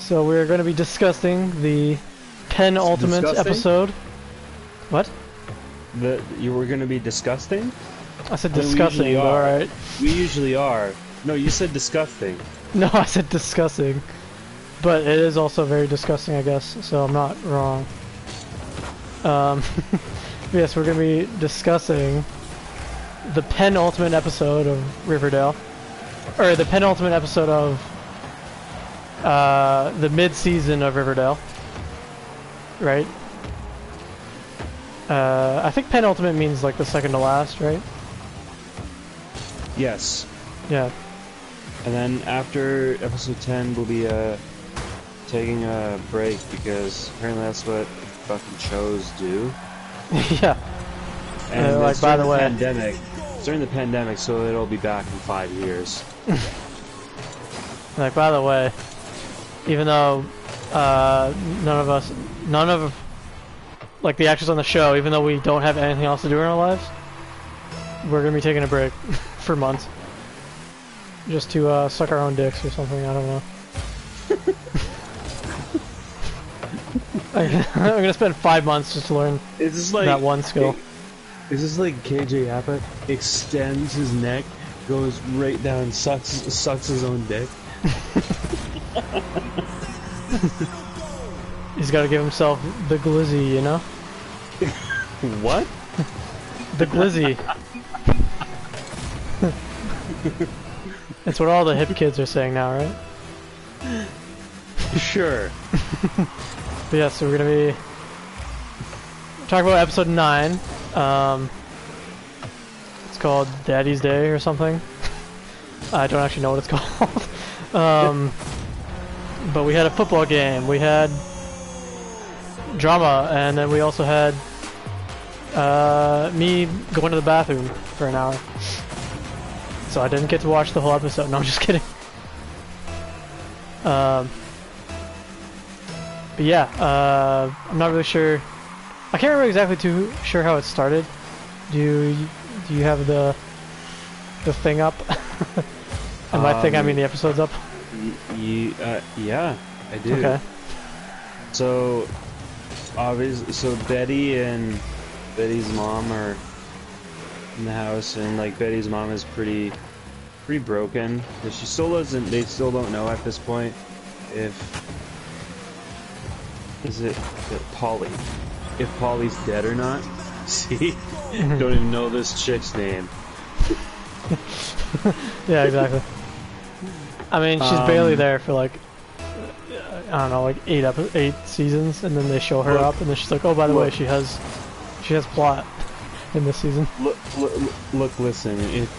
So we're going to be discussing the penultimate episode. What? You were going to be disgusting? I said discussing, alright. We usually are. No, you said disgusting. No, I said discussing. But it is also very disgusting, I guess, so I'm not wrong. Yes, we're going to be discussing the penultimate episode of Riverdale. Or the penultimate episode of the mid-season of Riverdale. Right? I think penultimate means like the second to last, right? Yes. Yeah. And then after episode 10 we'll be taking a break because apparently that's what fucking shows do. Yeah. And like by the way, pandemic. It's during the pandemic, so it'll be back in 5 years. Like by the way, even though none of like the actors on the show, even though we don't have anything else to do in our lives, we're gonna be taking a break for months, just to suck our own dicks or something. I don't know. I'm gonna spend 5 months just to learn that one skill. Is this like KJ Apa extends his neck, goes right down, sucks his own dick? He's got to give himself the glizzy, you know? What? The glizzy. It's what all the hip kids are saying now, right? Sure. But yeah, so we're gonna be talking about episode 9. It's called Daddy's Day or something. I don't actually know what it's called. But we had a football game, we had drama, and then we also had me going to the bathroom for an hour. So I didn't get to watch the whole episode. No, I'm just kidding. But yeah, I'm not really sure. I can't remember exactly too sure how it started. Do you have the thing up? And by thing I mean the episode's up. Yeah, I do. Okay. So obviously, so Betty and Betty's mom are in the house, and like Betty's mom is pretty broken because she still doesn't. They still don't know at this point if Polly, if Polly's dead or not. See, don't even know this chick's name. Yeah, exactly. I mean, she's barely there for like, I don't know, like 8 seasons, and then they show her up, and then she's like, oh, by the way, she has plot in this season. Look, listen. If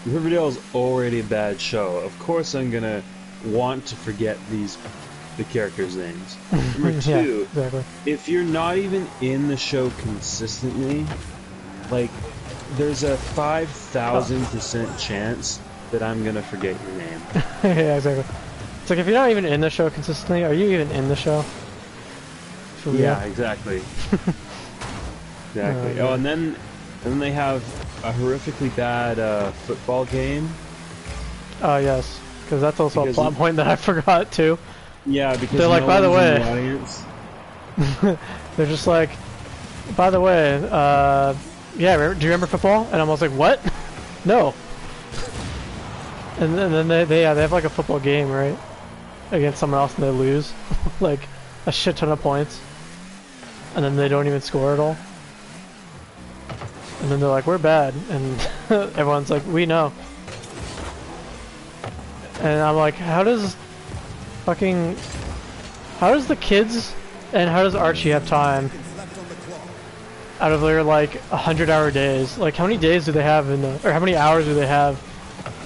Riverdale's already a bad show, of course I'm gonna want to forget the characters' names. Number 2, yeah, exactly. If you're not even in the show consistently, like, there's a 5,000% chance that I'm gonna forget your name. Yeah, exactly. It's like, if you're not even in the show consistently, are you even in the show? For real? Yeah, exactly. Exactly. Oh, and then they have a horrifically bad football game. Oh, yes. Because that's also a plot point that I forgot, too. Yeah, because they're like, by the way... The they're just like, by the way, yeah, do you remember football? And I was like, what? No. And then they have like a football game, right? Against someone else, and they lose. Like, a shit ton of points. And then they don't even score at all. And then they're like, we're bad. And everyone's like, we know. And I'm like, how does the kids and how does Archie have time out of their like 100-hour days? Like, how many days do they have or how many hours do they have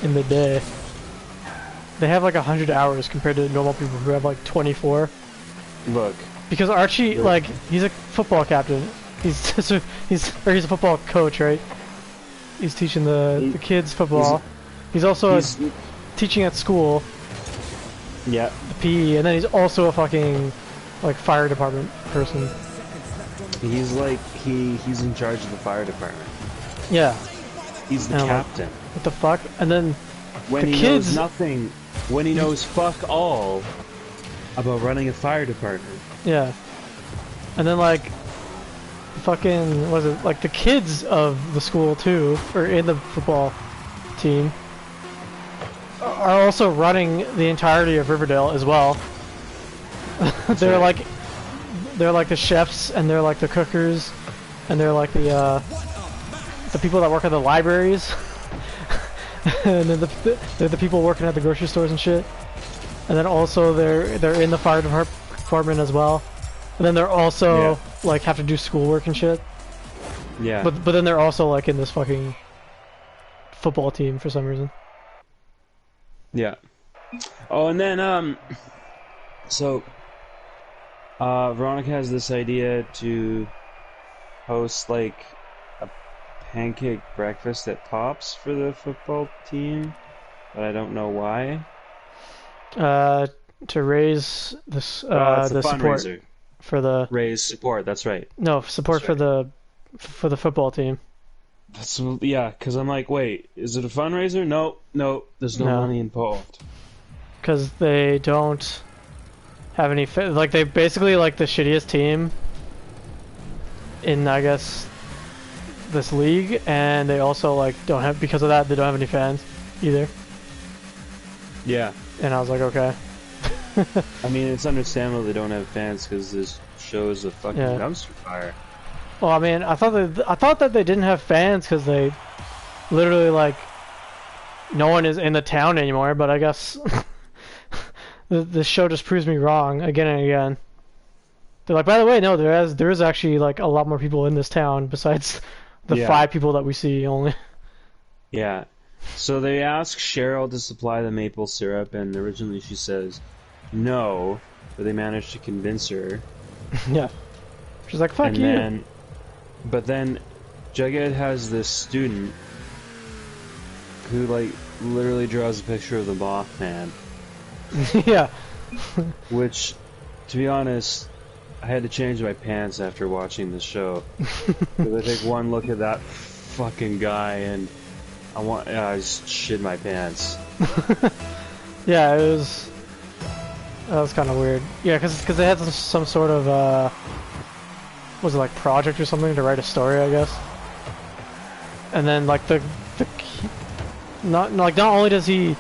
in the day? They have like 100 hours compared to normal people who have like 24. Look. Because Archie, like, he's a football captain. He's a football coach, right? He's teaching the kids football. He's also teaching at school. Yeah. The PE, and then he's also a fucking like fire department person. He's like he's in charge of the fire department. Yeah. He's the captain. Like, what the fuck? And then when the he kids knows nothing. when he knows fuck all about running a fire department. Yeah. And then like fucking was it like the kids of the school too, or in the football team, are also running the entirety of Riverdale as well. they're right. like the chefs, and they're like the cookers, and they're like the people that work at the libraries, and then they're the people working at the grocery stores and shit. And then also they're in the fire department as well. And then they're also like have to do schoolwork and shit. Yeah. But then they're also like in this fucking football team for some reason. Yeah. Oh, and then so Veronica has this idea to host like a pancake breakfast at Pops for the football team, but I don't know why. To raise this It's a the support fundraiser. for the Raise support. That's right. no support That's for the football team. That's yeah. Because I'm like, wait, is it a fundraiser? No, no. There's no money involved. Because they don't have any like they basically like the shittiest team in I guess this league, and they also like don't have, because of that they don't have any fans either. Yeah. And I was like, okay. I mean, it's understandable they don't have fans because this show is a fucking dumpster fire. Well, I mean, I thought that they didn't have fans because they literally like no one is in the town anymore. But I guess the show just proves me wrong again and again. They're like, by the way, no, there is actually like a lot more people in this town besides the 5 people that we see only. Yeah. So they ask Cheryl to supply the maple syrup, and originally she says no, but they managed to convince her. Yeah. She's like, fuck and you. Then, but then Jughead has this student who, like, literally draws a picture of the Mothman. Yeah. Which, to be honest, I had to change my pants after watching the show. Because I take one look at that fucking guy and I just shit my pants. Yeah, that was kind of weird. Yeah, because they had some sort of was it like project or something to write a story, I guess. And then like not only does he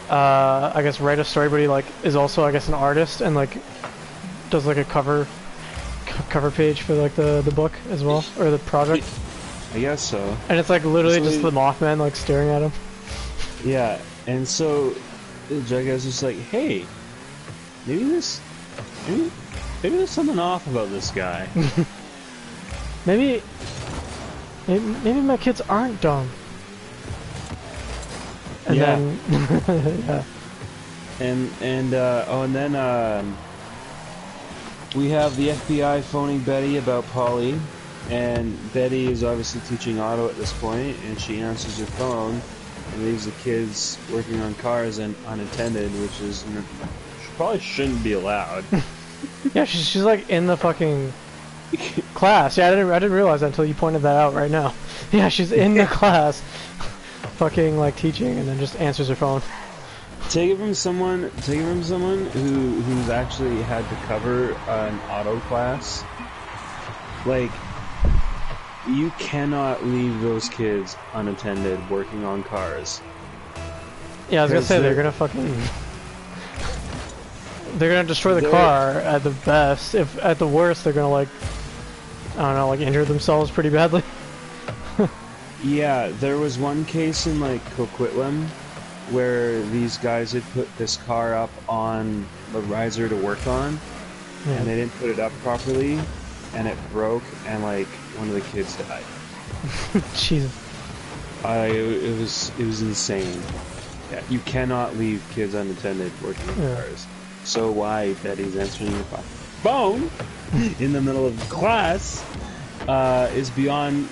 I guess write a story, but he like is also I guess an artist and like does like a cover page for like the book as well, or the project. I guess so. And it's like literally just the Mothman like staring at him. Yeah, and so Jughead's just like, hey, maybe there's something off about this guy. maybe my kids aren't dumb. And then yeah. And then we have the FBI phoning Betty about Polly, and Betty is obviously teaching auto at this point, and she answers her phone and leaves the kids working on cars and unattended, which is probably shouldn't be allowed. Yeah, she's like in the fucking class. Yeah, I didn't realize that until you pointed that out right now. Yeah, she's in the class, fucking like teaching, and then just answers her phone. Take it from someone who's actually had to cover an auto class. Like, you cannot leave those kids unattended working on cars. Yeah, I was gonna say they're gonna destroy the car at the best. If at the worst, they're gonna like, I don't know, like injure themselves pretty badly. Yeah, there was one case in like Coquitlam where these guys had put this car up on the riser to work on, and they didn't put it up properly, and it broke, and like one of the kids died. Jesus. It was insane. Yeah, you cannot leave kids unattended working on cars. So why Betty's answering your phone in the middle of class is beyond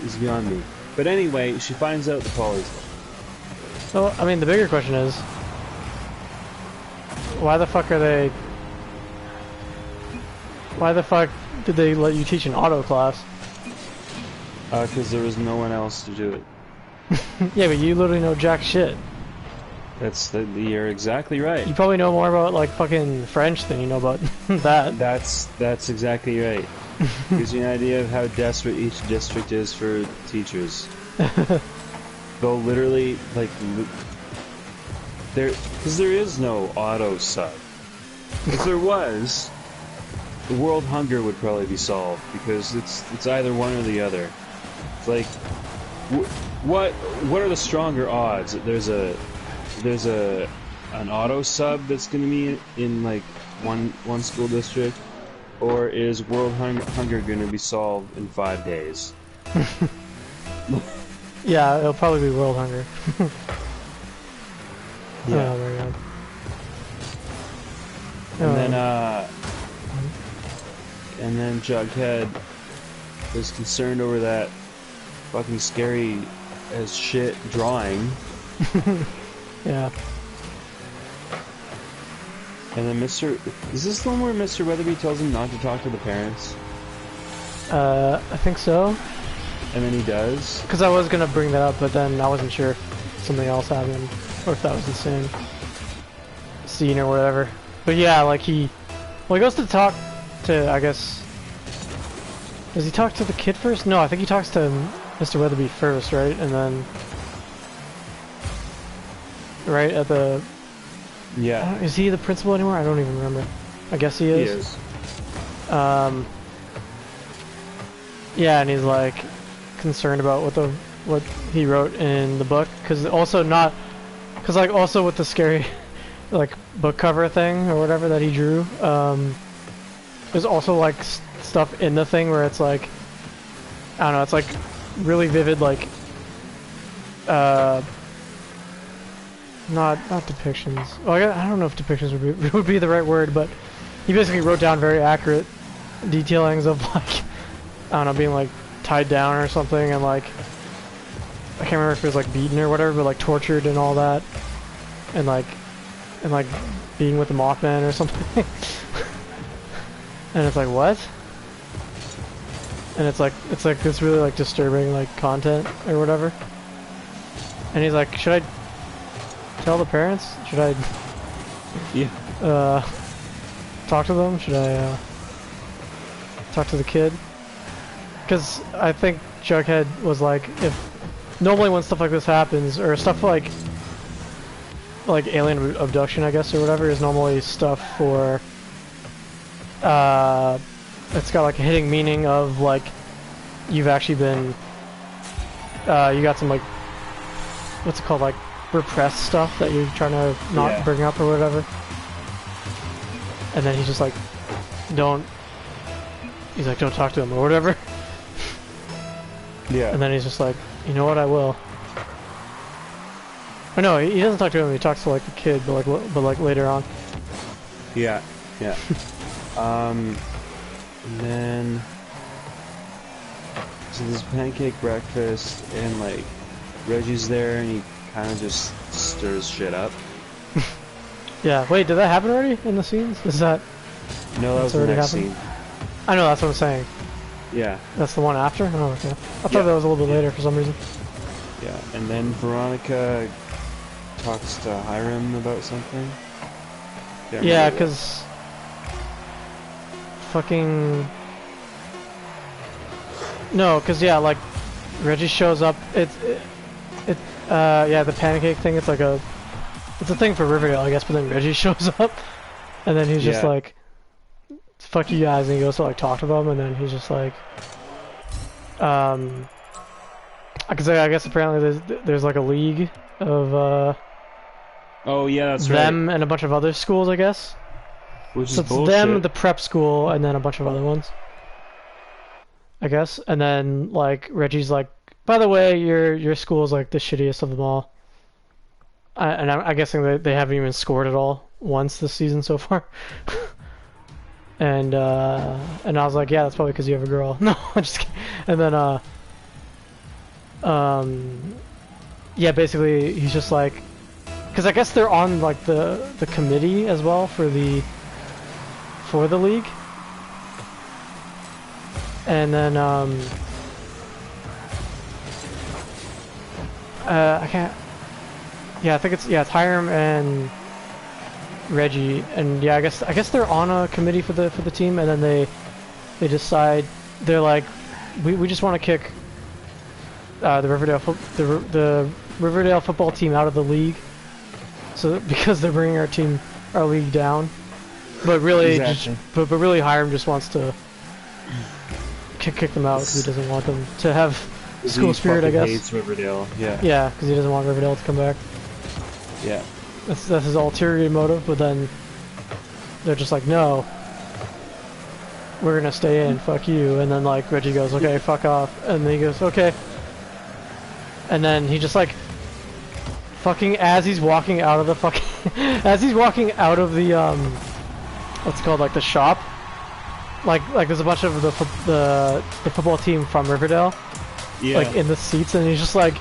me. But anyway, she finds out the Polly's. So I mean, the bigger question is, why the fuck did they let you teach an auto class? Because there was no one else to do it. Yeah, but you literally know jack shit. You're exactly right. You probably know more about like fucking French than you know about that. That's exactly right. Gives you an idea of how desperate each district is for teachers. They'll literally like because there is no auto sub. If there was, the world hunger would probably be solved because it's either one or the other. It's like what are the stronger odds that there's an auto sub that's going to be in like one school district, or is world hunger going to be solved in 5 days? Yeah, it'll probably be world hunger. Yeah. Oh my god. And then Jughead is concerned over that fucking scary as shit drawing. Yeah. And then is this the one where Mr. Weatherby tells him not to talk to the parents? I think so. And then he does? Because I was gonna bring that up, but then I wasn't sure if something else happened, or if that was the same scene or whatever. But yeah, like he goes to talk to, I guess, does he talk to the kid first? No, I think he talks to Mr. Weatherby first, right? And then, right at the, yeah. Is he the principal anymore? I don't even remember. I guess he is. He is. Yeah, and he's like concerned about what he wrote in the book, because also with the scary like book cover thing or whatever that he drew, there's also like stuff in the thing where it's like, I don't know, it's like really vivid, like not depictions. Well, I don't know if depictions would be the right word, but he basically wrote down very accurate detailings of like, I don't know, being like tied down or something, and like I can't remember if it was like beaten or whatever, but like tortured and all that, and like being with the Mothman or something. And it's like, what? And it's like this really like disturbing like content or whatever. And he's like, should I tell the parents? Should I talk to them? Should I talk to the kid? Because I think Jughead was like, if normally when stuff like this happens, or stuff like alien abduction, I guess, or whatever, is normally stuff for it's got like a hidden meaning of like you've actually been you got some like, what's it called, like repressed stuff that you're trying to not bring up or whatever. And then he's just like, don't talk to him or whatever. Yeah. And then he's just like, you know what, I will. Or no, he doesn't talk to him. He talks to like the kid, but like later on. Yeah. Yeah. And then so there's pancake breakfast, and like Reggie's there, and he kind of just stirs shit up. Yeah. Wait, did that happen already in the scenes? Is that? No, that was the next scene. I know, that's what I'm saying. Yeah. That's the one after? Oh, okay. I thought that was a little bit later for some reason. Yeah, and then Veronica talks to Hiram about something. Yeah, because fucking no, because yeah, like Reggie shows up. Yeah, the pancake thing. It's a thing for Riverdale, I guess. But then Reggie shows up, and then he's just like, "Fuck you guys," and he goes to like talk to them, and then he's just like, because I guess apparently there's like a league of oh yeah, that's them right. and a bunch of other schools, I guess. Which is so it's bullshit. them, the prep school, and then a bunch of other ones, I guess. And then like Reggie's like, by the way, your school is like the shittiest of them all. And I'm guessing that they haven't even scored at all once this season so far. And I was like, yeah, that's probably because you have a girl. No, I'm just kidding. And then yeah, basically he's just like, because I guess they're on like the committee as well for the league. And then I can't. Yeah, I think it's Hiram and Reggie, and yeah, I guess they're on a committee for the team, and then they decide they're like, we just want to kick the Riverdale football team out of the league, so because they're bringing our league down, but really Exactly. but really Hiram just wants to kick them out because he doesn't want them to have school spirit, I guess. Hates Riverdale. Yeah. Yeah, because he doesn't want Riverdale to come back. Yeah. That's his ulterior motive, but then they're just like, no, we're gonna stay in, fuck you. And then like Reggie goes, okay, fuck off. And then he goes, okay. And then he just like fucking as he's walking out of the as he's walking out of the what's it called, like the shop, like there's a bunch of the football team from Riverdale, Yeah. like in the seats, and he's just like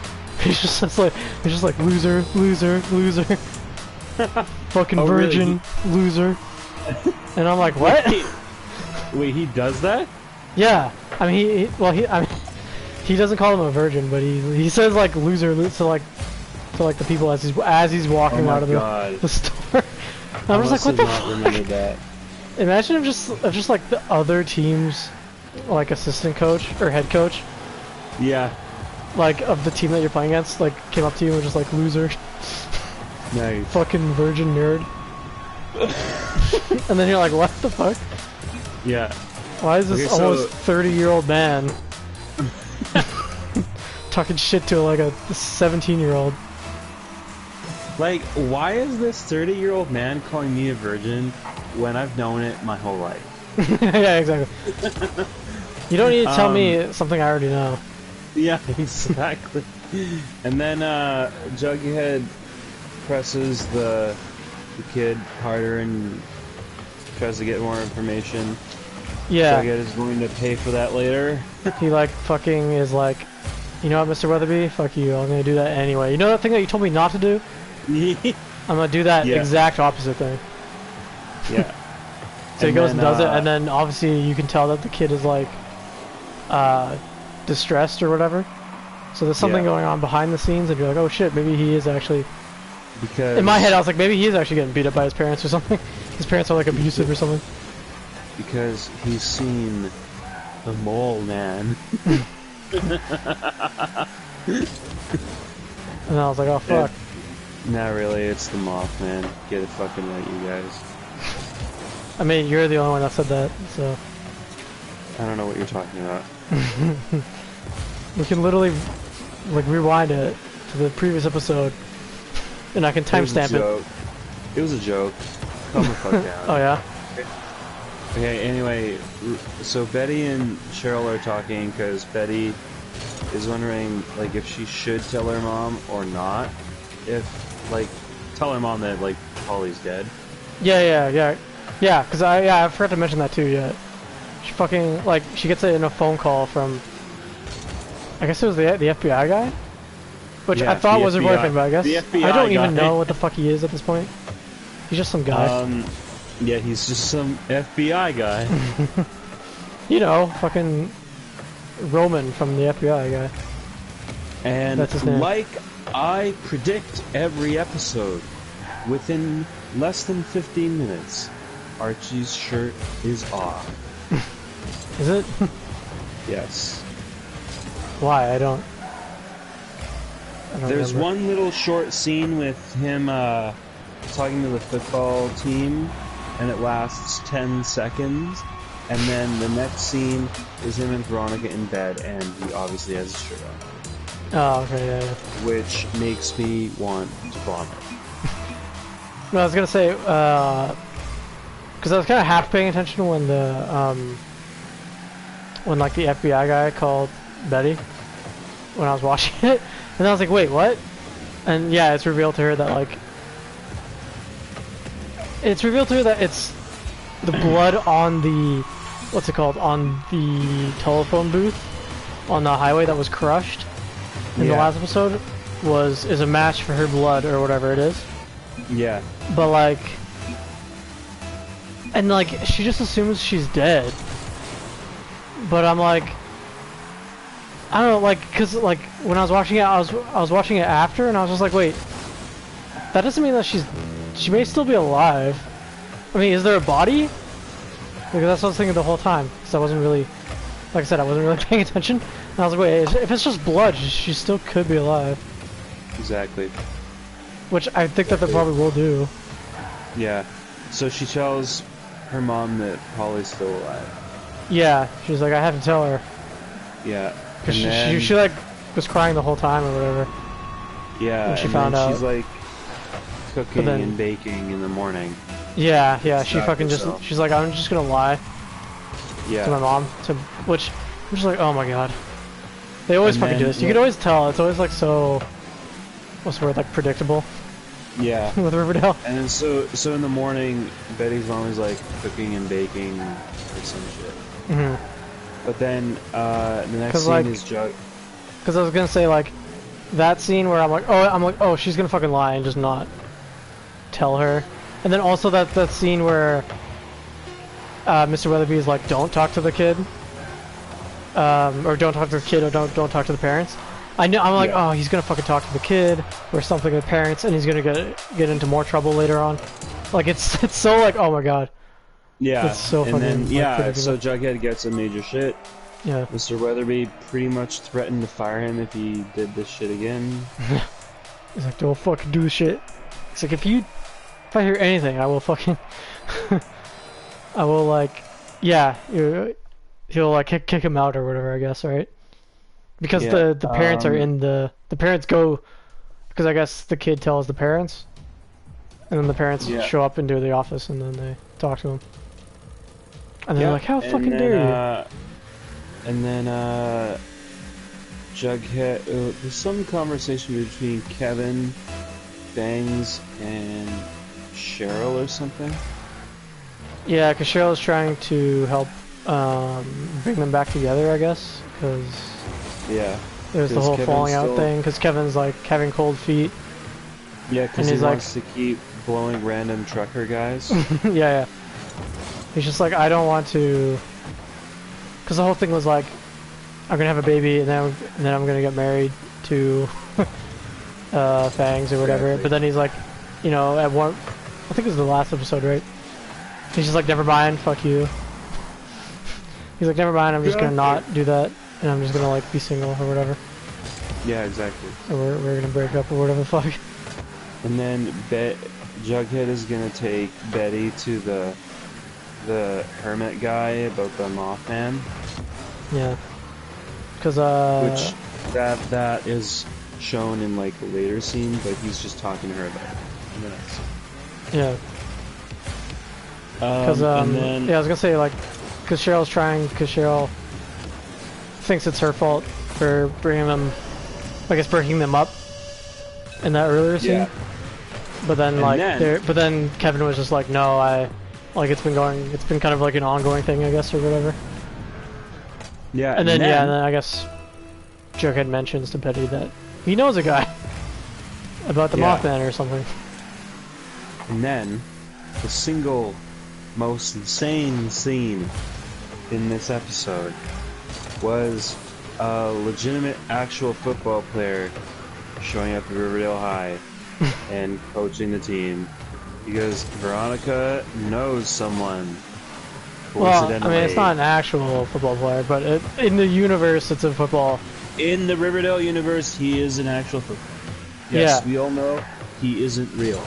loser, loser, loser. Fucking Oh, virgin, really? loser. And I'm like, what? Wait, he does that? Yeah. I mean, he doesn't call him a virgin, but he says like loser to like the people as he's walking out of the store. I'm just like, what the fuck? That. Imagine if just like the other team's like assistant coach or head coach, Yeah. like of the team that you're playing against, like came up to you and was just like loser. Nice. Fucking virgin nerd. And then you're like, what the fuck? Yeah. Why is this Okay, so- almost 30-year-old man talking shit to like a 17-year-old? Like, why is this 30-year-old man calling me a virgin when I've known it my whole life? Yeah, exactly. You don't need to tell me something I already know. Yeah, exactly. And then Jughead presses the kid harder and tries to get more information. Yeah. Jughead is going to pay for that later. He like fucking is like, you know what, Mr. Weatherby? Fuck you. I'm gonna do that anyway. You know that thing that you told me not to do? I'm gonna do that exact opposite thing. Yeah. So he goes and does it, and then obviously you can tell that the kid is like distressed or whatever. So there's something going on behind the scenes, and you're like, oh shit, maybe he is actually. Because in my head, I was like, maybe he is actually getting beat up by his parents or something. His parents are like abusive or something. Because he's seen the mole man. And I was like, oh fuck. Not really, it's the Mothman. Get it fucking right, you guys. I mean, you're the only one that said that, so. I don't know what you're talking about. We can literally, like, rewind it to the previous episode, and I can timestamp it. It was a joke. Calm the fuck down. Oh yeah? Okay, anyway, so Betty and Cheryl are talking because Betty is wondering, like, if she should tell her mom or not. If, like, tell her mom that, like, Polly's dead. Yeah, because I forgot to mention that too, yeah. She fucking, like, she gets it in a phone call from, I guess it was the FBI guy? Which I thought was her boyfriend, but I guess, I don't even know what the fuck he is at this point. He's just some guy. Yeah, he's just some FBI guy. You know, fucking Roman from the FBI guy. And that's his name. Like I predict every episode, within less than 15 minutes, Archie's shirt is off. Is it? Yes. Why? I don't There's remember. one little short scene with him talking to the football team, and it lasts 10 seconds. And then the next scene is him and Veronica in bed, and he obviously has his shirt on. Oh, okay, yeah. Which makes me want to vomit. No, I was gonna say, because I was kind of half paying attention when when like the FBI guy called Betty when I was watching it, and I was like, wait, what? And yeah, it's revealed to her that like, it's the blood on the, what's it called, on the telephone booth on the highway that was crushed in the last episode is a match for her blood or whatever it is. Yeah. But like, and like, she just assumes she's dead. But I'm like, I don't know, like, cause like when I was watching it, I was watching it after, and I was just like, wait, that doesn't mean that she may still be alive. I mean, is there a body? Because that's what I was thinking the whole time. Because I wasn't really, like I said, I wasn't really paying attention. And I was like, wait, if it's just blood, she still could be alive. Exactly. Which I think that they probably will do. Yeah. So she tells her mom that Polly's still alive. Yeah, she's like, I have to tell her. Yeah. Because she like was crying the whole time or whatever. Yeah. When she found out. She's like cooking and baking in the morning. Yeah, she fucking just, she's like, I'm just gonna lie. Yeah. To my mom, which I'm just like, oh my god. They always fucking do this. You can always tell. It's always like so, what's the word, like predictable. Yeah. With Riverdale. And then so in the morning, Betty's mom is like cooking and baking or some shit. Mm-hmm. But then the next scene is Jug. Because I was gonna say like that scene where I'm like, oh, she's gonna fucking lie and just not tell her. And then also that scene where Mr. Weatherby is like, don't talk to the kid, or don't talk to the kid, or don't talk to the parents. I'm like, oh, he's gonna fucking talk to the kid or something to the parents, and he's gonna get into more trouble later on. Like it's so like, oh my god. Yeah. It's so fucking. And then like, so Jughead gets a major shit. Yeah. Mr. Weatherby pretty much threatened to fire him if he did this shit again. He's like, don't fucking do shit. It's like, if I hear anything, I will fucking I will like, yeah, he'll like kick him out or whatever, I guess, right? Because the parents are in the parents go, because I guess the kid tells the parents, and then the parents show up into the office and then they talk to him, and they're like, how fucking dare you? And then Jughead, there's some conversation between Kevin, Bangs, and Cheryl or something. Yeah, because Cheryl's trying to help bring them back together, I guess, because there's the whole falling out thing, because Kevin's like having cold feet. Yeah, because he wants to keep blowing random trucker guys. Yeah. He's just like, I don't want to, because the whole thing was like, I'm gonna have a baby and then I'm gonna get married to Fangs or whatever. Exactly. But then he's like, you know, at one, I think it was the last episode, right? He's just like, never mind, fuck you. He's like, never mind, I'm just gonna not do that, and I'm just gonna like be single or whatever. Yeah, exactly. Or we're gonna break up or whatever the fuck. And then Jughead is gonna take Betty to the hermit guy about the Mothman. Yeah. Because which that is shown in like a later scene, but he's just talking to her about it in the next scene. Yeah. Because yeah, I was gonna say like, because Cheryl thinks it's her fault for bringing them, I guess, breaking them up in that earlier scene. Yeah. But then but then Kevin was just like, no, it's been kind of like an ongoing thing, I guess, or whatever. Yeah. And then I guess Jughead mentions to Betty that he knows a guy about the Mothman or something. And then the single most insane scene in this episode was a legitimate actual football player showing up at Riverdale High and coaching the team because Veronica knows someone. Well, I mean, it's not an actual football player, but in the universe, it's a football. In the Riverdale universe, he is an actual football. Yes, we all know he isn't real.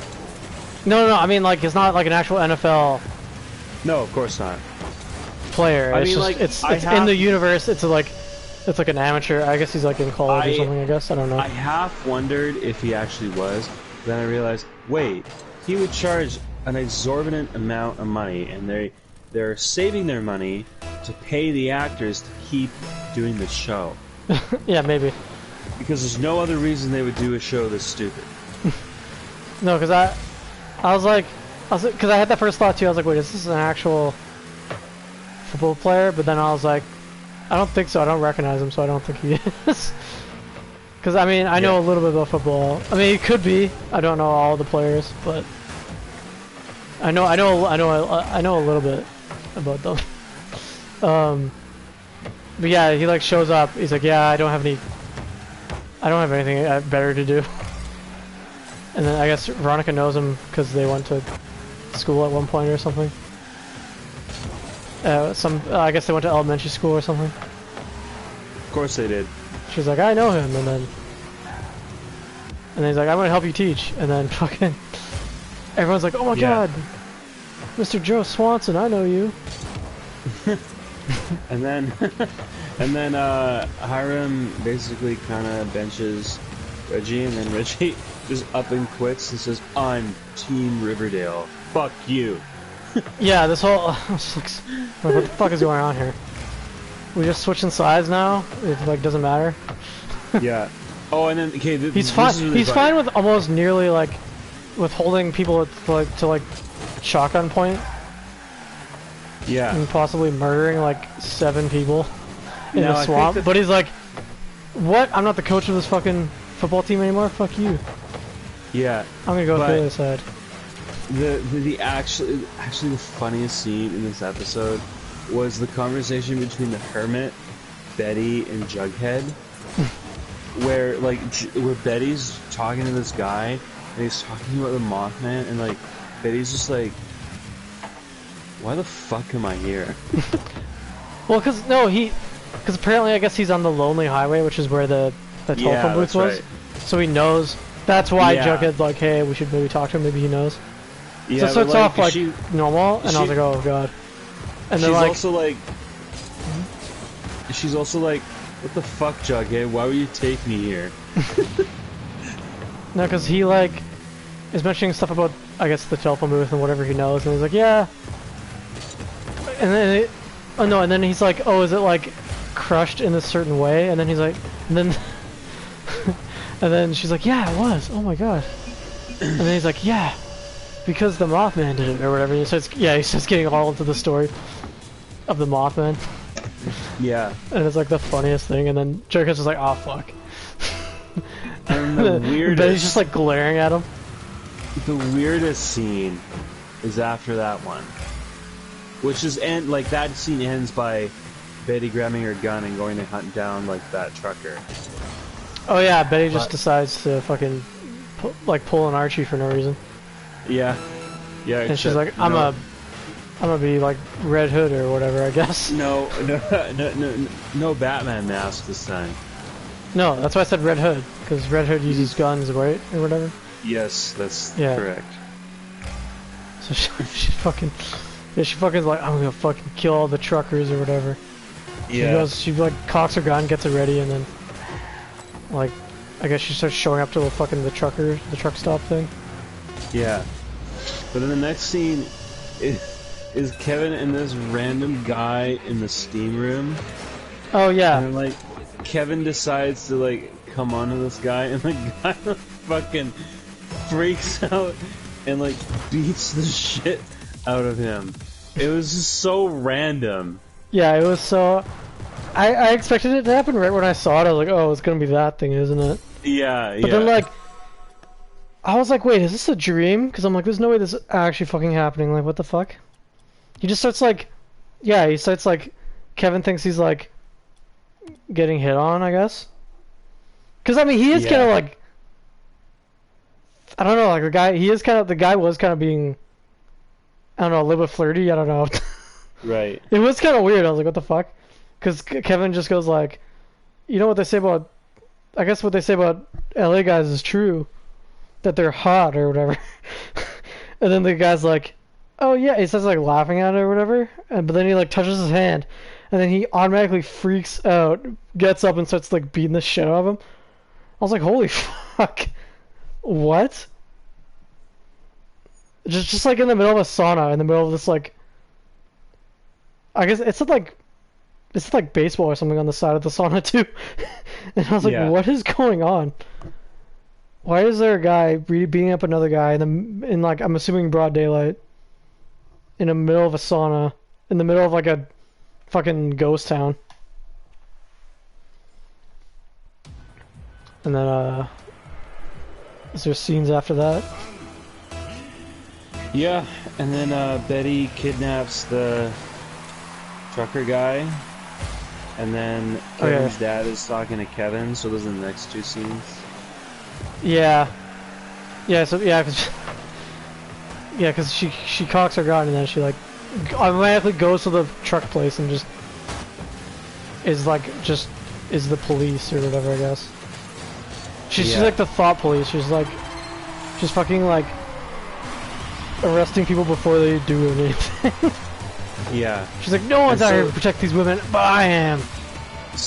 No, I mean, like, it's not like an actual NFL. No, of course not. Player. I mean, just, like, it's in the universe. It's like an amateur. I guess he's like in college or something. I guess I don't know. I half wondered if he actually was. Then I realized, wait, he would charge an exorbitant amount of money, and they're saving their money to pay the actors to keep doing the show. Yeah, maybe. Because there's no other reason they would do a show this stupid. No, because I was because I had that first thought too. I was like, wait, is this an actual football player? But then I was like, I don't think so. I don't recognize him, so I don't think he is. Because I mean, I know a little bit about football. I mean, it could be. I don't know all the players, but I know a little bit about them. But yeah, he like shows up. He's like, yeah, I don't have anything better to do. And then I guess Veronica knows him because they went to school at one point or something. I guess they went to elementary school or something. Of course they did. She's like, I know him, and then he's like, I'm gonna help you teach, and then fucking everyone's like, oh my god, Mr. Joe Swanson, I know you. and then Hiram basically kind of benches Reggie, and then Reggie just up and quits and says, I'm Team Riverdale. Fuck you. Yeah, this whole I was like, what the fuck is going on here? We just switching sides now? It like doesn't matter. Yeah. Oh, and then okay, he's fine. Really he's fine with almost nearly like with holding people to shotgun point. Yeah. And possibly murdering like 7 people in the swamp. But he's like, what? I'm not the coach of this fucking football team anymore. Fuck you. Yeah. I'm gonna go to the other side. The actually the funniest scene in this episode was the conversation between the Hermit, Betty, and Jughead, where Betty's talking to this guy and he's talking about the Mothman, and like Betty's just like, why the fuck am I here? Well, because apparently I guess he's on the Lonely Highway, which is where the telephone booth was. Right. So he knows. That's why Jughead's like, hey, we should maybe talk to him. Maybe he knows. Yeah, so it starts off like normal, and I was like, oh god. And then she's also like, what the fuck, Jughead? Why would you take me here? No, because he like is mentioning stuff about, I guess, the telephone booth and whatever he knows, and he's like, yeah. And then, and then he's like, oh, is it like crushed in a certain way? And then he's like, and then, and then she's like, yeah, it was. Oh my god. And then he's like, yeah, because the Mothman did it or whatever. And he starts getting all into the story of the Mothman. Yeah. And it's like the funniest thing. And then Jughead's just like, oh fuck. And the weirdest. But he's just like glaring at him. The weirdest scene is after that one, which is that scene ends by Betty grabbing her gun and going to hunt down like that trucker. Oh yeah, Betty just decides to fucking pull an Archie for no reason. Yeah, yeah. And she's like, I'm gonna be like Red Hood or whatever, I guess. No Batman mask this time. No, that's why I said Red Hood, because Red Hood uses guns, right, or whatever. Yes, that's correct. So she fucking like, I'm gonna fucking kill all the truckers or whatever. Yeah. She like cocks her gun, gets it ready, and then like, I guess she starts showing up to the truck stop thing. Yeah. But in the next scene is Kevin and this random guy in the steam room. Oh yeah. And like Kevin decides to like come on to this guy, and the guy fucking freaks out and like beats the shit out of him. It was just so random. Yeah, it was so. I expected it to happen right when I saw it. I was like, oh, it's gonna be that thing, isn't it? Yeah, But then like, I was like, wait, is this a dream? Because I'm like, there's no way this is actually fucking happening. Like, what the fuck? He just starts like, Kevin thinks he's like getting hit on, I guess. Because I mean, he is kind of like, I don't know, like the guy was kind of being, I don't know, a little bit flirty. I don't know. Right. It was kind of weird. I was like, what the fuck? Because Kevin just goes like, you know what they say about, I guess what they say about LA guys is true, that they're hot or whatever. And then the guy's like, oh yeah, he starts like laughing at it or whatever, but then he like touches his hand, and then he automatically freaks out, gets up and starts like beating the shit out of him. I was like, holy fuck, what? Just like in the middle of a sauna, in the middle of this like, I guess it's like baseball or something on the side of the sauna too. And I was like, what is going on? Why is there a guy beating up another guy in like, I'm assuming broad daylight, in the middle of a sauna, in the middle of like a fucking ghost town? And then is there scenes after that? Yeah, and then Betty kidnaps the trucker guy, and then Kevin's dad is talking to Kevin, so those are the next two scenes. Yeah. Yeah, so yeah, cause she cocks her gun and then she like automatically goes to the truck place and just is the police or whatever, I guess. She's like the thought police. She's fucking like arresting people before they do anything. Yeah. She's like, no one's out here to protect these women, but I am.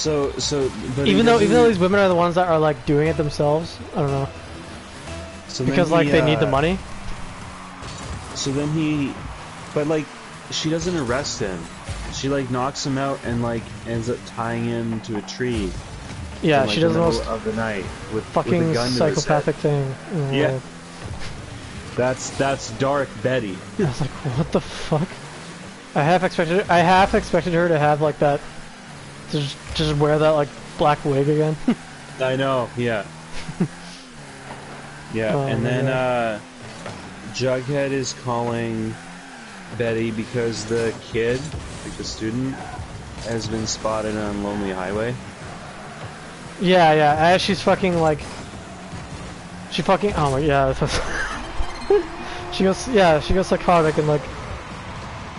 But even though these women are the ones that are like doing it themselves, I don't know. So because like they need the money. So then but like, she doesn't arrest him. She like knocks him out and like ends up tying him to a tree. Yeah, in, like, she does the most of the night with fucking a gun psychopathic thing. Yeah. That's dark Betty. I was like, what the fuck? I half expected her to have like that, just wear that like black wig again. I know, yeah. Yeah, and then Jughead is calling Betty because the kid, like the student, has been spotted on Lonely Highway. Yeah, as she's fucking like, oh my, yeah. she goes psychotic and like,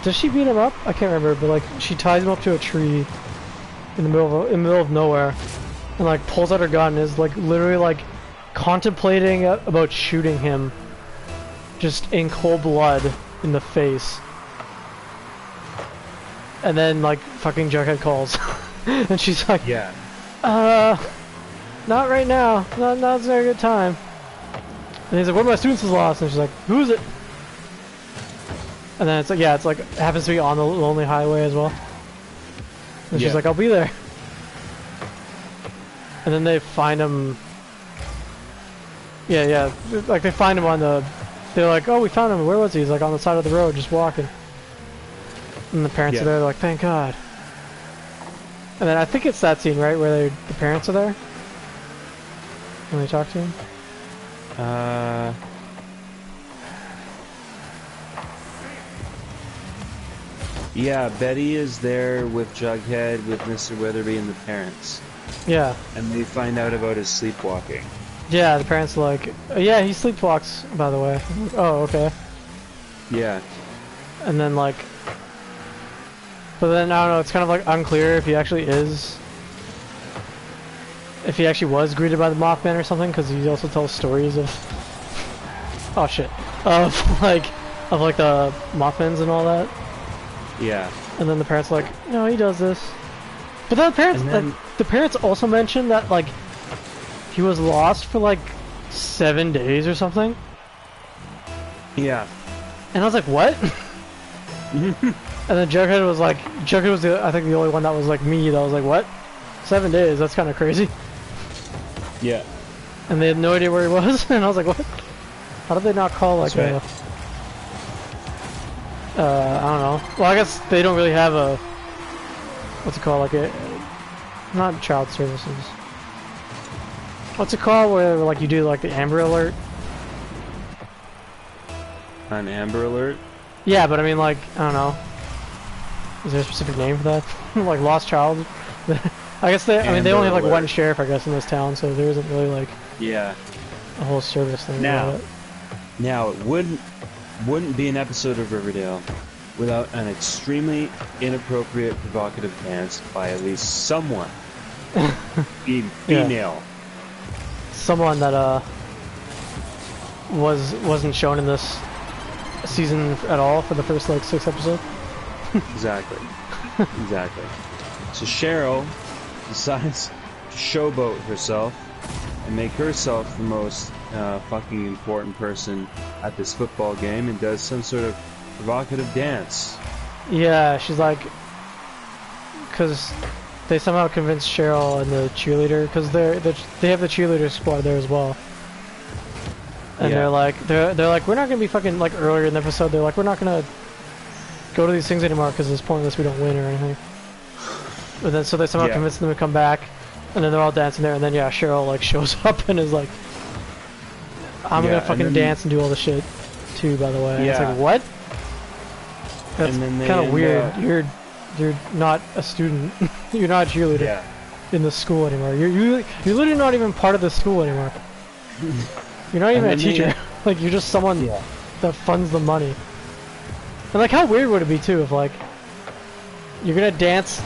does she beat him up? I can't remember, but like she ties him up to a tree in the middle of nowhere, and like pulls out her gun and is like literally like contemplating about shooting him, just in cold blood in the face. And then like fucking Jughead calls, and she's like, yeah, not right now. Now's not a good time. And he's like, one of my students is lost, and she's like, who's it? And then it's like, yeah, it's like, it happens to be on the Lonely Highway as well. And she's like, I'll be there. And then they find him. Yeah, like they find him on the, they're like, oh, we found him, where was he? He's like on the side of the road, just walking. And the parents are there, they're like, thank God. And then I think it's that scene, right, where the parents are there? When they talk to him? Yeah, Betty is there with Jughead, with Mr. Weatherby, and the parents. Yeah. And they find out about his sleepwalking. Yeah, the parents are like, yeah, he sleepwalks, by the way. Oh, okay. Yeah. And then like, but then I don't know, it's kind of like unclear if he actually is, if he actually was greeted by the Mothman or something, because he also tells stories of, oh shit, of like the Mothmans and all that. Yeah. And then the parents are like, no, he does this. But then the parents also mentioned that like he was lost for like 7 days or something. Yeah. And I was like, what? And then Jughead was like, Jughead was I think the only one that was like me that was like, what? 7 days? That's kind of crazy. Yeah. And they had no idea where he was, and I was like, what? How did they not call like I don't know. Well, I guess they don't really have a, what's it called, like a, not child services. What's it called where like you do like the Amber Alert? An Amber Alert? Yeah, but I mean like, I don't know. Is there a specific name for that? Like lost child? I guess I mean they only have like one sheriff I guess in this town, so there isn't really like a whole service thing about it. Now it wouldn't be an episode of Riverdale without an extremely inappropriate, provocative dance by at least someone. Female. Yeah. Someone that wasn't shown in this season at all for the first like 6 episodes. Exactly. Exactly. So Cheryl decides to showboat herself and make herself the most fucking important person at this football game and does some sort of provocative dance. Yeah, she's like, because they somehow convinced Cheryl and the cheerleader, because they have the cheerleader squad there as well. And they're like, we're not gonna be fucking, like earlier in the episode, they're like, we're not gonna go to these things anymore because it's pointless, we don't win or anything. But then so they somehow convince them to come back, and then they're all dancing there, and then Cheryl like shows up and is like, I'm gonna fucking dance and do all the shit too, by the way. And it's like, what? That's kind of weird. You're not a student. You're not a cheerleader in the school anymore. You're literally not even part of the school anymore. You're not even a teacher. Like, you're just someone Yeah. that funds the money. And, like, how weird would it be, too, if, like, you're gonna dance...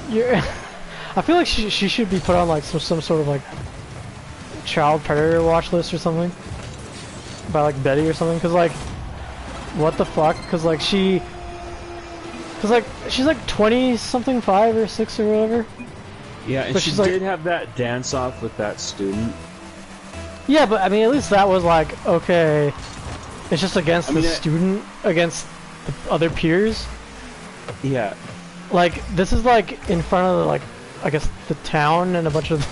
You're... I feel like she should be put on, like, some sort of, like, child predator watch list or something. By, like, Betty or something. Because, like, what the fuck? Because, like, she's, like, 20-something, 5 or 6 or whatever. Yeah, and But she she's like- did have that dance-off with that student. Yeah, but, I mean, at least that was, like, okay... It's just against the mean, student, against the other peers. Yeah. Like, this is, like, in front of, like, I guess, the town and a bunch of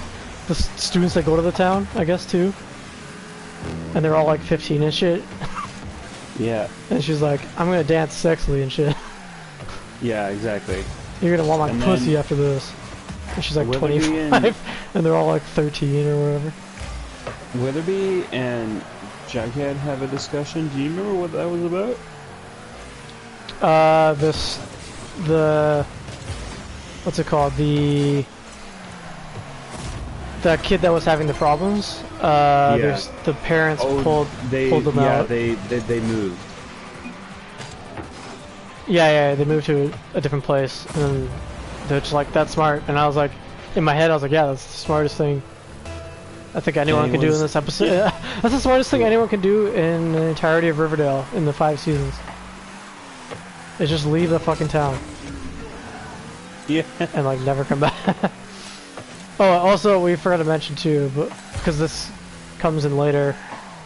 the students that go to the town, I guess, too. And they're all, like, 15 and shit. Yeah. And she's like, I'm gonna dance sexily and shit. Yeah, exactly. You're gonna want my And pussy then- after this. And she's like Witherby 25, and they're all, like, 13 or whatever. Witherby and Jughead have a discussion. Do you remember what that was about? What's it called? The kid that was having the problems. There's the parents pulled them out. Yeah, they moved. Yeah, they moved to a different place, and they're just like, that's smart. And I was like, in my head, I was like, yeah, that's the smartest thing I think anyone can do in this episode. Yeah. That's the smartest thing anyone can do in the entirety of Riverdale in the 5 seasons. Is just leave the fucking town. Yeah. And, like, never come back. Oh, also, we forgot to mention, too, but because this comes in later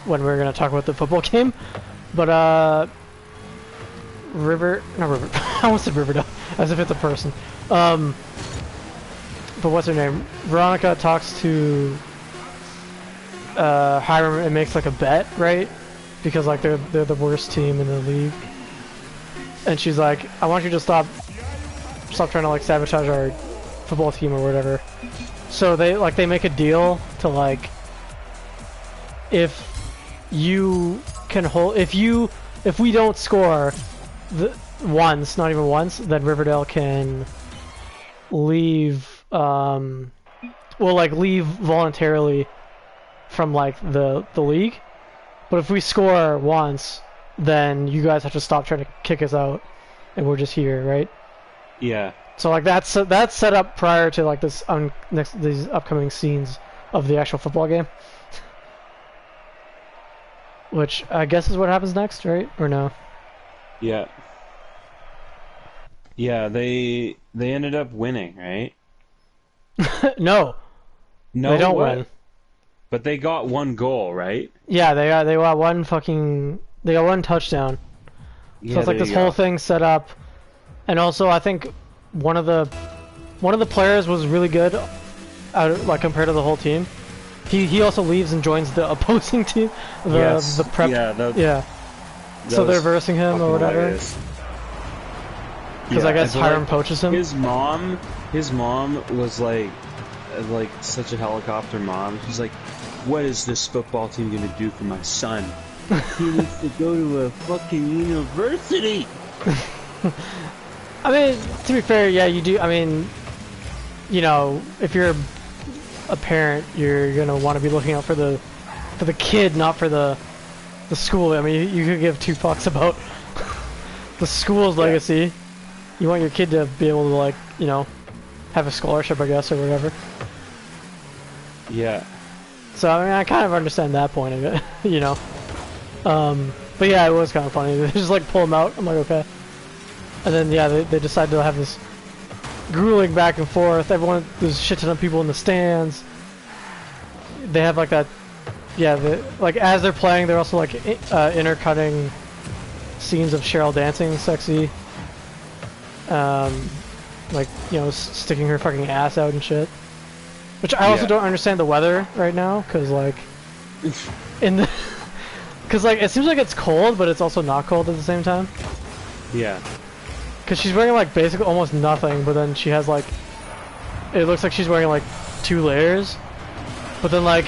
when we're going to talk about the football game, but, not River, I almost said Riverdale, as if it's a person. But what's her name? Veronica talks to Hiram and makes, like, a bet, right? Because, like, they're the worst team in the league. And she's like, I want you to stop trying to, like, sabotage our football team or whatever. So they make a deal to, like, if you can hold, if we don't score once, not even once, then Riverdale can leave, leave voluntarily from, like, the league. But if we score once, then you guys have to stop trying to kick us out, and we're just here, right? Yeah. So, like, that's set up prior to, like, these upcoming scenes of the actual football game, which I guess is what happens next, right? Or no? Yeah. Yeah, they ended up winning, right? No, No, they don't what? win. But they got one goal, right? Yeah, they got one touchdown. Yeah, So it's like there this you whole go. thing set up, and also I think one of the players was really good, like, compared to the whole team. He also leaves and joins the opposing team, the prep. Yeah, So they're versing him or whatever. Because I guess Hiram poaches him. His mom was like such a helicopter mom. She's like, what is this football team gonna do for my son? He needs to go to a fucking university. I mean, to be fair, yeah, you do. I mean, you know, if you're a parent, you're gonna want to be looking out for the kid, not for the school. I mean, you could give 2 fucks about the school's legacy. You want your kid to be able to, like, you know, have a scholarship, I guess, or whatever. Yeah. So, I mean, I kind of understand that point of it, you know. But yeah, it was kind of funny. They just, like, pull him out. I'm like, okay. And then, yeah, they decide to have this grueling back and forth. There's a shit ton of people in the stands. They have, like, that, yeah, like, as they're playing, they're also, like, intercutting scenes of Cheryl dancing sexy. Like, you know, sticking her fucking ass out and shit. Which I also don't understand the weather right now, because, like, because, like, it seems like it's cold, but it's also not cold at the same time. Yeah. Because she's wearing, like, basically almost nothing, but then she has, like, it looks like she's wearing, like, 2 layers. But then, like,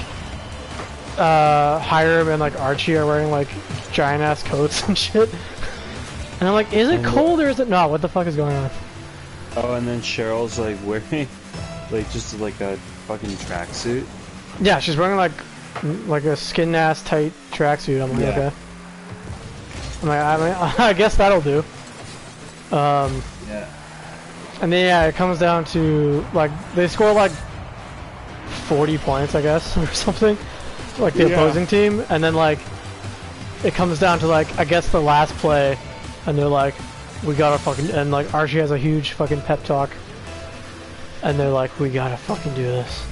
Hiram and, like, Archie are wearing, like, giant-ass coats and shit. And I'm like, is it cold or is it not? What the fuck is going on? Oh, and then Cheryl's, like, wearing, like, just, like, a fucking tracksuit. Yeah, she's wearing, like, like a skin-ass tight tracksuit. I'm like, Yeah. okay. I guess that'll do. Yeah. And then yeah, it comes down to like they score like 40 points, I guess, or something, like the opposing team, and then like it comes down to like I guess the last play, and they're like, we gotta fucking, and like Archie has a huge fucking pep talk, and they're like, we gotta fucking do this.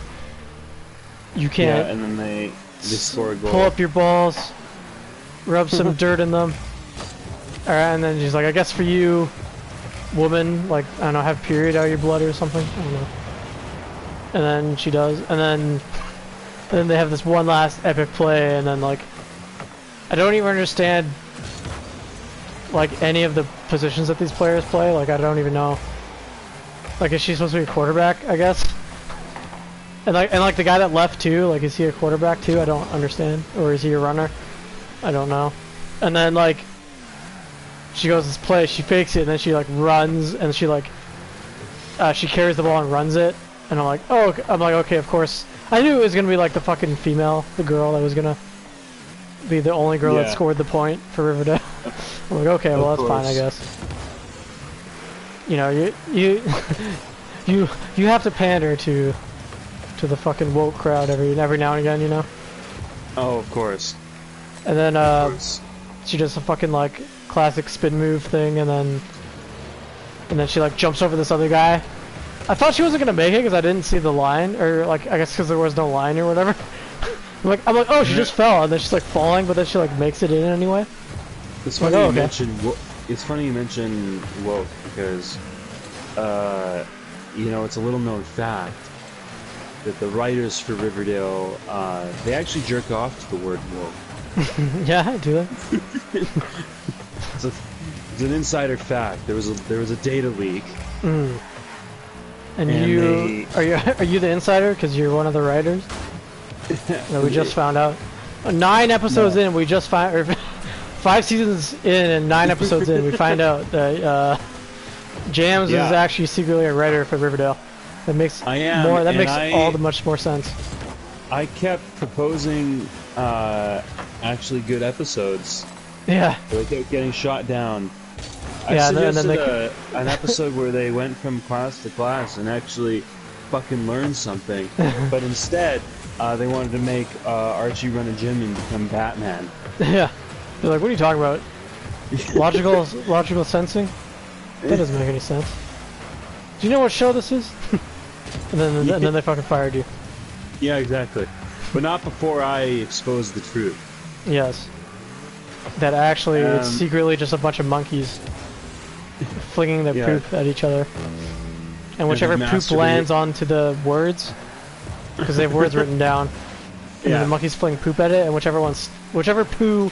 You can't. Yeah, and then they score a goal. Pull up your balls, rub some dirt in them. Alright, and then she's like, I guess for you, woman, like, I don't know, have period out of your blood or something? I don't know. And then she does, and then they have this one last epic play, and then, like, I don't even understand, like, any of the positions that these players play. Like, I don't even know. Like, is she supposed to be a quarterback, I guess? And like the guy that left too, like, is he a quarterback too? I don't understand. Or is he a runner? I don't know. And then, like, she goes this play, she fakes it, and then she like runs, and she like she carries the ball and runs it, and I'm like, oh, okay. I'm like, okay, of course. I knew it was gonna be like the fucking female, the girl that was gonna be the only girl that scored the point for Riverdale. I'm like, okay, well that's fine, I guess. You know, you have to pander to the fucking woke crowd every now and again, you know. Oh, of course. And then she does a fucking like classic spin move thing, and then she like jumps over this other guy. I thought she wasn't gonna make it because I didn't see the line, or like I guess because there was no line or whatever. I'm like, oh, she just fell, and then she's like falling, but then she like makes it in anyway. It's funny you mentioned. It's funny you mention woke because, you know, it's a little known fact that the writers for Riverdale they actually jerk off to the word woke. Yeah, do they? It's an insider fact. There was a data leak. Mm. And you are you the insider because you're one of the writers? No, we just found out. 9 episodes in, we just find, or 5 seasons in and 9 episodes in, we find out that Jams is actually secretly a writer for Riverdale. That makes much more sense. I kept proposing actually good episodes. Yeah. They kept getting shot down. I and suggested then an episode where they went from class to class and actually fucking learned something. But instead, they wanted to make Archie run a gym and become Batman. Yeah. They're like, what are you talking about? Logical sensing? That doesn't make any sense. Do you know what show this is? and then they fucking fired you. Yeah, exactly. But not before I exposed the truth. Yes. That actually it's secretly just a bunch of monkeys flinging their poop at each other. And whichever poop lands onto the words, because they have words written down, and the monkeys fling poop at it, and whichever poo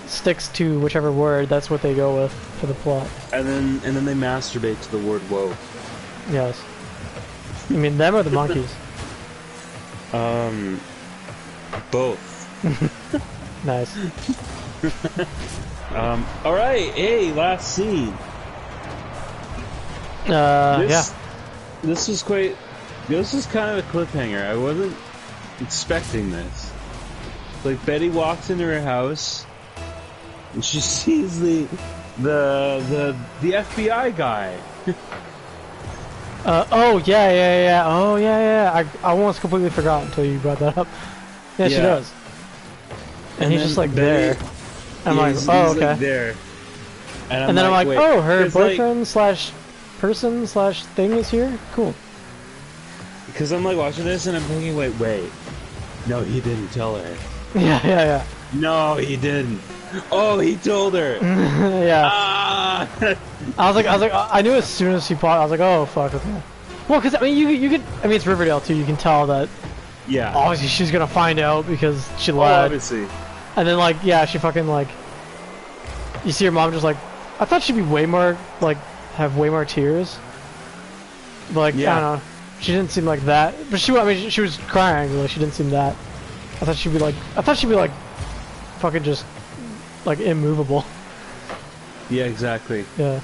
sticks to whichever word, that's what they go with for the plot. And then they masturbate to the word woke. Yes. You mean them or the monkeys? Both. Nice. All right. Hey, last scene. This was quite. This was kind of a cliffhanger. I wasn't expecting this. Like, Betty walks into her house, and she sees the FBI guy. Oh yeah. Oh yeah. I almost completely forgot until you brought that up. Yeah, she does. And he's just like there. I'm like, oh, okay. Like there. And then I'm like, oh, her boyfriend slash person slash thing is here? Cool. Because I'm like watching this and I'm thinking, wait. No, he didn't tell her. Yeah. No, he didn't. Oh, he told her. Yeah. I was like, I knew as soon as she popped, I was like, oh, fuck. Okay. Well, because, I mean, you could, I mean, it's Riverdale, too. You can tell that, obviously, she's going to find out because she lied. Oh, obviously. And then, like, yeah, she fucking, like, you see her mom just, like, I thought she'd be way more, like, have way more tears. But, like, I don't know. She didn't seem like that. But she was crying, like, she didn't seem that. I thought she'd be, like, fucking just, like, immovable. Yeah, exactly. Yeah.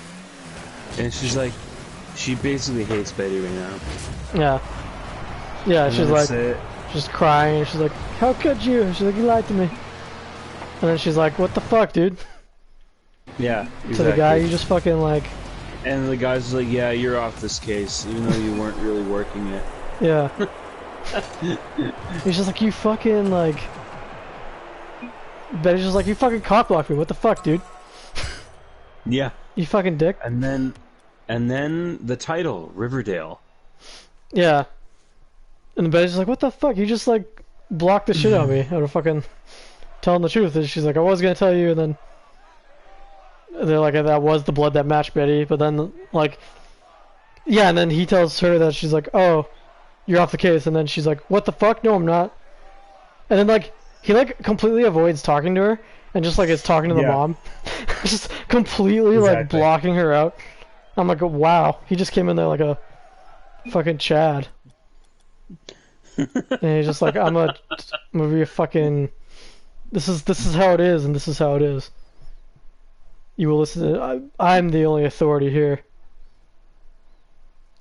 And she's like, she basically hates Betty right now. Yeah. Yeah, she's like, just crying, and she's like, how could you? She's like, you lied to me. And then she's like, what the fuck, dude? Yeah, exactly. To the guy, you just fucking like... And the guy's like, yeah, you're off this case, even though you weren't really working it. Yeah. He's just like, you fucking like... Betty's just like, you fucking cockblocked me, what the fuck, dude? Yeah. You fucking dick. And then the title, Riverdale. Yeah. And Betty's just like, what the fuck? You just like blocked the shit out of me out of fucking telling the truth. And she's like, I was gonna tell you, and then they're like, that was the blood that matched Betty, but then like, yeah, and then he tells her that she's like, oh, you're off the case, and then she's like, what the fuck? No, I'm not. And then like, he like completely avoids talking to her, and just like is talking to the mom. Just completely like blocking her out. I'm like, wow, he just came in there like a fucking Chad. And he's just like, I'm gonna be a fucking... This is how it is, and this is how it is. You will listen to... I'm the only authority here.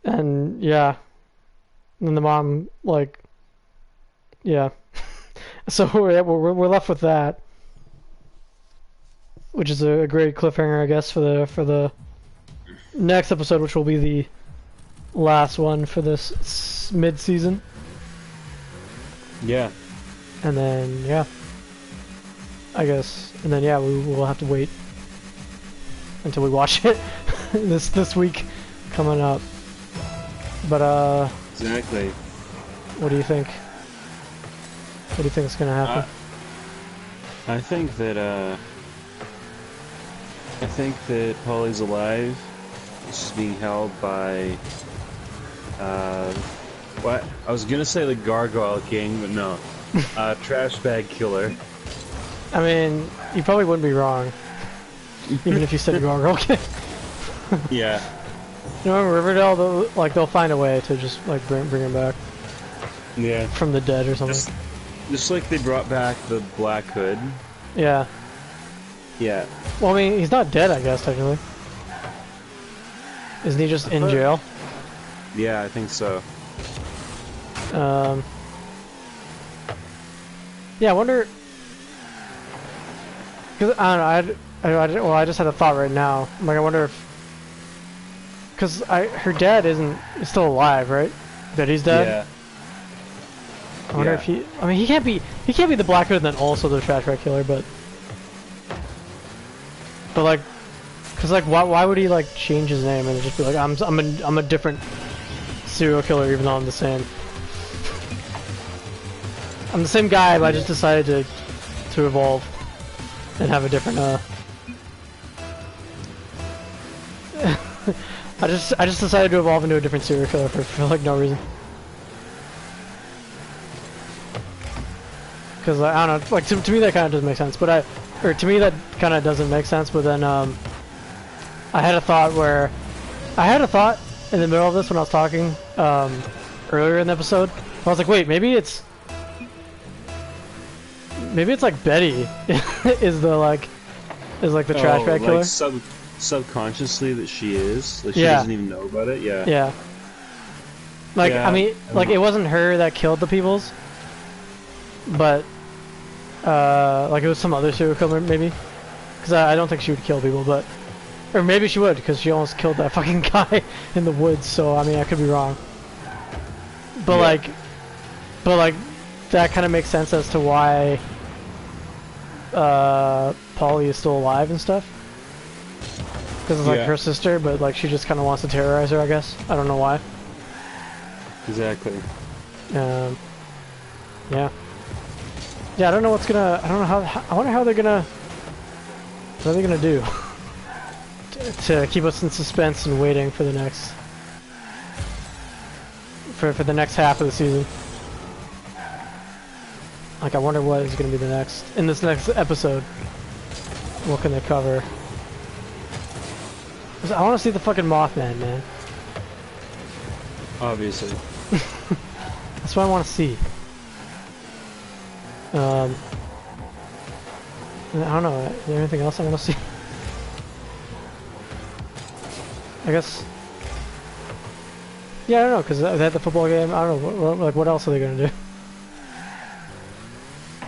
And, yeah. And then the mom, like... Yeah. So we're left with that. Which is a great cliffhanger, I guess, for the next episode, which will be the last one for this mid-season. Yeah. And then, yeah. I guess. And then, yeah, we'll have to wait until we watch it this week coming up. But, Exactly. what do you think? What do you think is going to happen? I think that Polly's alive. She's being held by, what? I was gonna say the Gargoyle King, but no. Trash bag killer. I mean, you probably wouldn't be wrong. Even if you said Gargoyle King. Yeah. You know, in Riverdale, they'll find a way to just, like, bring him back. Yeah. From the dead or something. Just like they brought back the Black Hood. Yeah. Yeah. Well, I mean, he's not dead, I guess, technically. Isn't he just in jail? Yeah, I think so. Yeah, I wonder... Cause, I don't know, well, I just had a thought right now. Like, I wonder if... Because her dad is still alive, right? Betty's dad? Yeah. I wonder if he... I mean, he can't be the Black Hood and then also the trash bag killer, but... But, like... Because, like, why would he, like, change his name and just be like, I'm a different serial killer even though I'm the same. I'm the same guy, but I just decided to evolve and have a different, I just decided to evolve into a different serial killer for like, no reason. Because, I don't know, like, to me that kind of doesn't make sense, but to me that kind of doesn't make sense, but then, I had a thought in the middle of this when I was talking earlier in the episode. I was like, wait, maybe it's like Betty is the trash bag killer. Like subconsciously that she is. Like she doesn't even know about it. Yeah. Yeah. Like I mean, like it wasn't her that killed the peoples, but like it was some other serial killer maybe. Because I don't think she would kill people, but. Or maybe she would, because she almost killed that fucking guy in the woods, so, I mean, I could be wrong. But, like, that kind of makes sense as to why, Polly is still alive and stuff. Because it's, like, her sister, but, like, she just kind of wants to terrorize her, I guess. I don't know why. Exactly. Yeah. Yeah, I don't know what's gonna, I don't know how, I wonder how they're gonna, what are they gonna do? To keep us in suspense and waiting for the next for the next half of the season. Like, I wonder what is going to be the next in this next episode. What can they cover? 'Cause I want to see the fucking Mothman, man. Obviously. That's what I want to see. I don't know. Is there anything else I want to see? I guess. Yeah, I don't know, because they had the football game. I don't know, like, what else are they gonna do?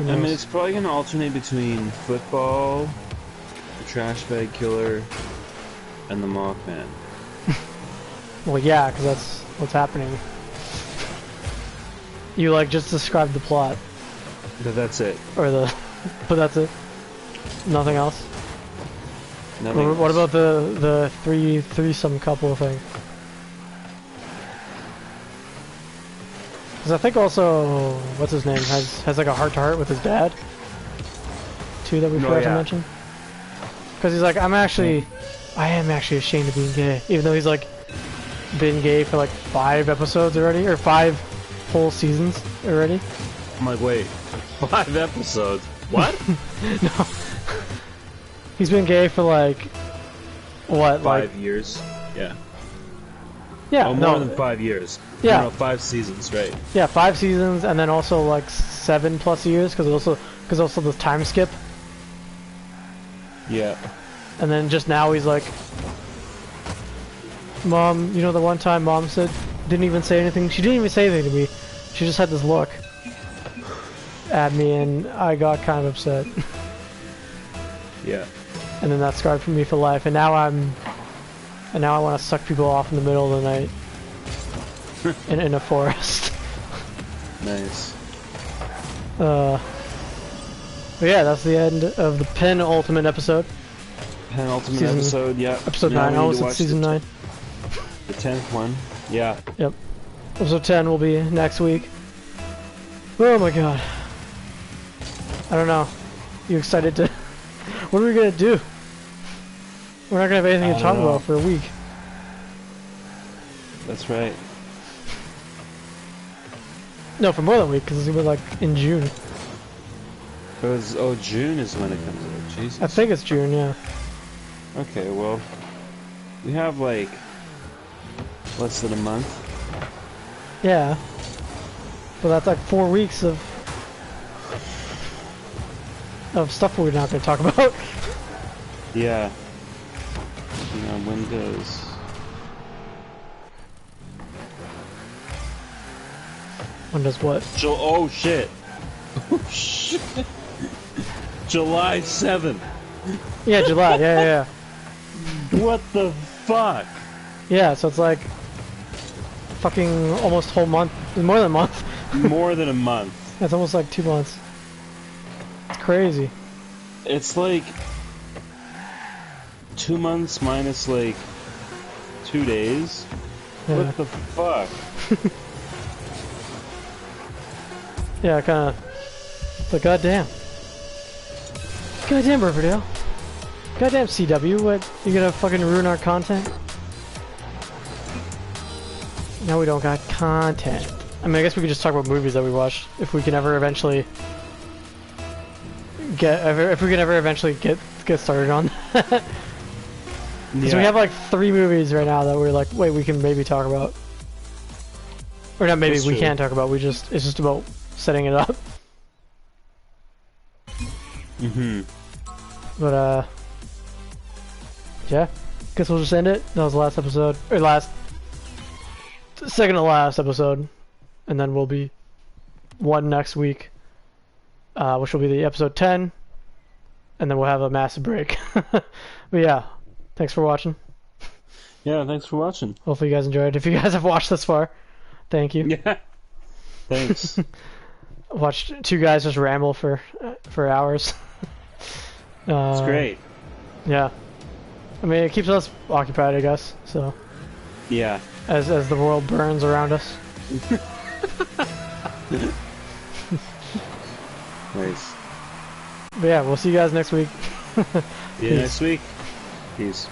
Who I mean, knows? it's probably gonna alternate between football, the trash bag killer, and the Mothman. Well, yeah, because that's what's happening. You like just described the plot, But that's it. or the, but that's it. Nothing else. Nothing What else. about the threesome couple thing? Because I think also what's his name has like a heart to heart with his dad too that we forgot to mention. Because he's like, I am actually ashamed of being gay, even though he's like been gay for like 5 episodes already, or 5 whole seasons already. I'm like, wait, 5 episodes? What? No, he's been gay for like what, 5 years? Yeah. Yeah, Oh, no, more than 5 years. Yeah. No, 5 seasons, right? Yeah, 5 seasons, and then also like 7+ years because also the time skip. Yeah. And then just now he's like, Mom, you know the one time Mom didn't even say anything? She didn't even say anything to me. She just had this look at me and I got kind of upset. Yeah. And then that scarred for me for life. And now I want to suck people off in the middle of the night. in a forest. Nice. But yeah, that's the end of the penultimate episode. Penultimate episode, yeah. Episode Now 9, we I need was to at watch season 9. The 10th one, yeah. Yep. Episode 10 will be next week. Oh my god. I don't know. You excited to... What are we gonna do? We're not gonna have anything to talk about for a week. That's right. No, for more than a week, because it's gonna be like in June. Oh, June is when it comes out. Jesus. I think it's June, yeah. Okay, well, we have like less than a month. Yeah. But that's like 4 weeks of stuff we're not gonna talk about. Yeah. Windows. When does what? Oh shit. Oh shit. July 7th. Yeah, July. Yeah. What the fuck? Yeah, so it's like fucking almost whole month. More than a month. More than a month. It's almost like 2 months. It's crazy. It's like 2 months minus like 2 days. Yeah. What the fuck? Yeah, kind of. But goddamn. Goddamn, Riverdale. Goddamn, CW. What? You gonna fucking ruin our content? Now we don't got content. I mean, I guess we could just talk about movies that we watched. If we can ever eventually get started on that. Because we have like 3 movies right now that we're like, wait, we can maybe talk about. Or not maybe, we can talk about. It's just about setting it up. Mm-hmm. But, yeah. Guess we'll just end it. That was the last episode. Or second to last episode. And then we'll be one next week. Which will be the episode 10. And then we'll have a massive break. But yeah. Thanks for watching. Yeah, thanks for watching. Hopefully you guys enjoyed. If you guys have watched this far, thank you. Yeah. Thanks. Watched 2 guys just ramble for hours. It's great. Yeah. I mean, it keeps us occupied, I guess. So. Yeah. As the world burns around us. Nice. But yeah, we'll see you guys next week. See you next week. Peace.